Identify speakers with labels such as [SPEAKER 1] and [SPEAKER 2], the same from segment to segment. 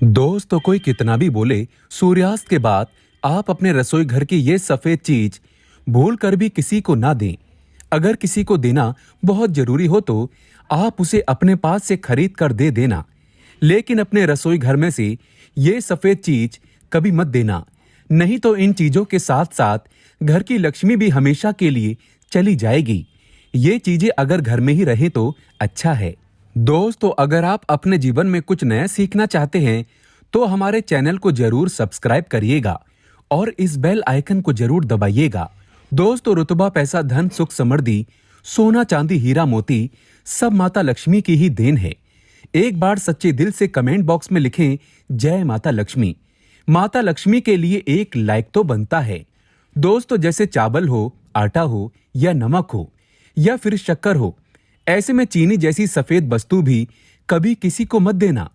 [SPEAKER 1] दोस्तों कोई कितना भी बोले, सूर्यास्त के बाद आप अपने रसोई घर की ये सफेद चीज भूल कर भी किसी को ना दें। अगर किसी को देना बहुत जरूरी हो तो आप उसे अपने पास से खरीद कर दे देना, लेकिन अपने रसोई घर में से ये सफेद चीज कभी मत देना। नहीं तो इन चीजों के साथ साथ घर की लक्ष्मी भी हमेशा के लिए चली जाएगी। ये चीजें अगर घर में ही रहे तो अच्छा है। दोस्तों अगर आप अपने जीवन में कुछ नया सीखना चाहते हैं तो हमारे चैनल को जरूर सब्सक्राइब करिएगा और इस बेल आइकन को जरूर दबाइएगा। दोस्तों रुतबा, पैसा, धन, सुख, समृद्धि, सोना, चांदी, हीरा, मोती सब माता लक्ष्मी की ही देन है। एक बार सच्चे दिल से कमेंट बॉक्स में लिखें जय माता लक्ष्मी। माता लक्ष्मी के लिए एक लाइक तो बनता है। दोस्तों जैसे चावल हो, आटा हो या नमक हो या फिर शक्कर हो, ऐसे में चीनी जैसी सफेद वस्तु भी कभी किसी को मत देना।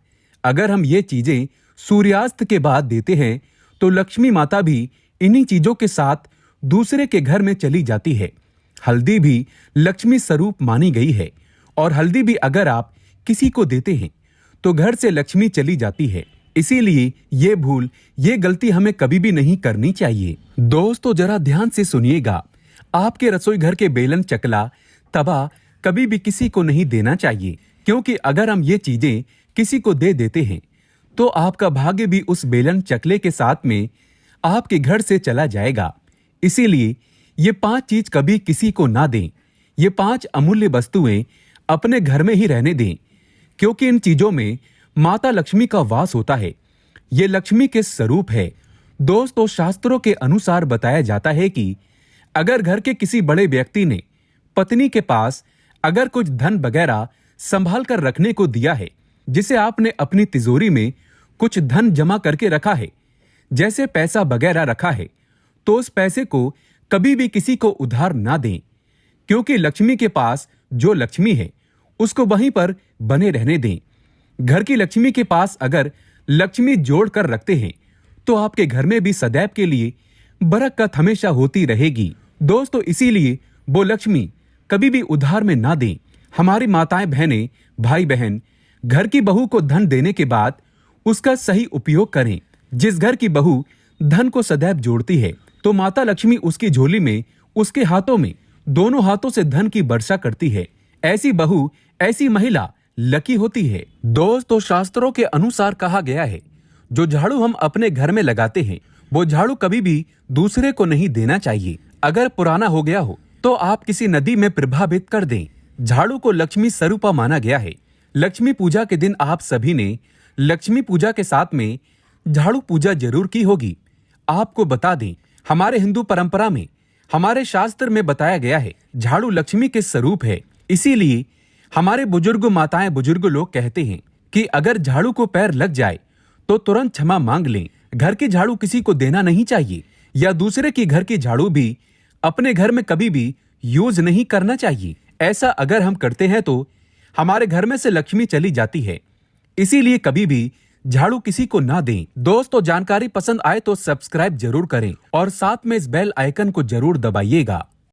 [SPEAKER 1] अगर हम ये चीजें सूर्यास्त के बाद देते हैं तो लक्ष्मी माता भी इन्हीं चीजों के साथ दूसरे के घर में चली जाती है। हल्दी भी लक्ष्मी स्वरूप मानी गई है और हल्दी भी अगर आप किसी को देते हैं तो घर से लक्ष्मी चली जाती है। इसीलिए ये भूल, ये गलती हमें कभी भी नहीं करनी चाहिए। दोस्तों जरा ध्यान से सुनिएगा, आपके रसोई घर के बेलन, चकला, तवा कभी भी किसी को नहीं देना चाहिए, क्योंकि अगर हम ये चीजें किसी को दे देते हैं तो आपका भाग्य भी उस बेलन, चकले के साथ में आपके घर से चला जाएगा। इसीलिए ये 5 चीज कभी किसी को ना दें। ये 5 अमूल्य वस्तुएं अपने घर में ही रहने दें, क्योंकि इन चीजों में माता लक्ष्मी का वास होता है। ये लक्ष्मी के स्वरूप है। दोस्तों शास्त्रों के अनुसार बताया जाता है कि अगर घर के किसी बड़े व्यक्ति ने पत्नी के पास अगर कुछ धन वगैरह संभाल कर रखने को दिया है, जिसे आपने अपनी तिजोरी में कुछ धन जमा करके रखा है, जैसे पैसा वगैरह रखा है, तो उस पैसे को कभी भी किसी को उधार ना दें, क्योंकि लक्ष्मी के पास जो लक्ष्मी है उसको वहीं पर बने रहने दें। घर की लक्ष्मी के पास अगर लक्ष्मी जोड़ कर रखते हैं तो आपके घर में भी सदैव के लिए बरकत हमेशा होती रहेगी। दोस्तों इसीलिए वो लक्ष्मी कभी भी उधार में ना दें। हमारी माताएं, बहनें, भाई बहन घर की बहू को धन देने के बाद उसका सही उपयोग करें। जिस घर की बहू धन को सदैव जोड़ती है तो माता लक्ष्मी उसकी झोली में, उसके हाथों में, दोनों हाथों से धन की वर्षा करती है। ऐसी बहू, ऐसी महिला लकी होती है। दोस्तों शास्त्रों के अनुसार कहा गया है, जो झाड़ू हम अपने घर में लगाते हैं वो झाड़ू कभी भी दूसरे को नहीं देना चाहिए। अगर पुराना हो गया हो तो आप किसी नदी में प्रभावित कर दें। झाड़ू को लक्ष्मी स्वरूपा माना गया है। लक्ष्मी पूजा के दिन आप सभी ने लक्ष्मी पूजा के साथ में झाड़ू पूजा जरूर की होगी। आपको बता दें, हमारे हिंदू परंपरा में, हमारे शास्त्र में बताया गया है झाड़ू लक्ष्मी के स्वरूप है। इसीलिए हमारे बुजुर्ग, माताएं, बुजुर्ग लोग कहते हैं कि अगर झाड़ू को पैर लग जाए तो तुरंत क्षमा मांग लें। घर की झाड़ू किसी को देना नहीं चाहिए, या दूसरे की घर की झाड़ू भी अपने घर में कभी भी यूज नहीं करना चाहिए। ऐसा अगर हम करते हैं तो हमारे घर में से लक्ष्मी चली जाती है। इसीलिए कभी भी झाड़ू किसी को ना दें। दोस्तों जानकारी पसंद आए तो सब्सक्राइब जरूर करें और साथ में इस बेल आइकन को जरूर दबाइएगा।